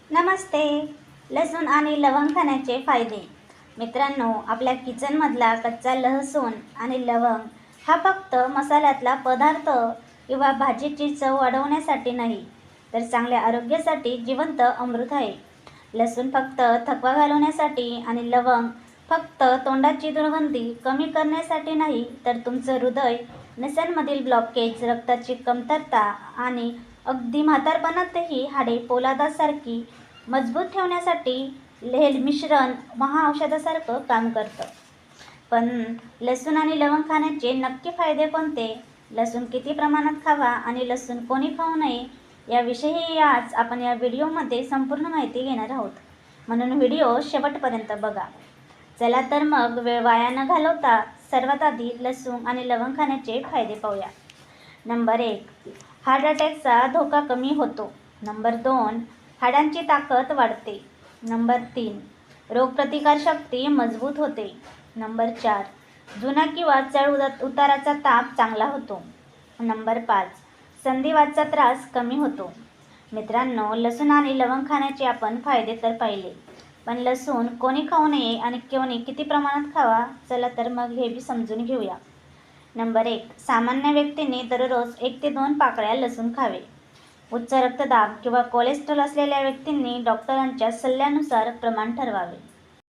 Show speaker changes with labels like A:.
A: नमस्ते. लसूण आणि लवंग खाण्याचे फायदे. मित्रांनो, आपल्या किचनमधला कच्चा लसूण आणि लवंग हा फक्त मसाल्यातला पदार्थ किंवा भाजीची चव वाढवण्यासाठी नाही, तर चांगल्या आरोग्यासाठी जिवंत अमृत आहे. लसूण फक्त थकवा घालवण्यासाठी आणि लवंग फक्त तोंडाची दुर्गंधी कमी करण्यासाठी नाही, तर तुमचं हृदय, नसांमधील ब्लॉकेज, रक्ताची कमतरता आणि अगदी म्हातारपणातही हाडे पोलादासारखी मजबूत ठेवण्यासाठी हे मिश्रण महाऔषधासारखं काम करतं. पण लसूण आणि लवंग खाण्याचे नक्की फायदे कोणते? लसूण किती प्रमाणात खावा आणि लसूण कोणी खाऊ नये याविषयी आज आपण या व्हिडिओमध्ये संपूर्ण माहिती घेणार आहोत. म्हणून व्हिडिओ शेवटपर्यंत बघा. चला तर मग वेळ वाया न घालवता सर्वात आधी लसूण आणि लवंग खाण्याचे फायदे पाहूया. नंबर 1, हार्ट अटॅकचा धोका कमी होतो. नंबर 2, हाडांची ताकद वाढते. नंबर 3, रोगप्रतिकारशक्ती मजबूत होते. नंबर 4, जुना किंवा चढ उताराचा ताप चांगला होतो. नंबर 5, संधिवातचा त्रास कमी होतो. मित्रांनो, लसूण आणि लवंग खाण्याचे आपण फायदे तर पाहिले, पण लसूण कोणी खाऊ नये आणि कोणी किती प्रमाणात खावा, चला तर मग हे बी समजून घेऊया. नंबर 1, सामान्य व्यक्तीने दररोज 1 ते 2 पाकळ्या लसूण खावे. उच्च रक्तदाब किंवा कोलेस्ट्रॉल असलेल्या व्यक्तींनी डॉक्टरांच्या सल्ल्यानुसार प्रमाण ठरवावे.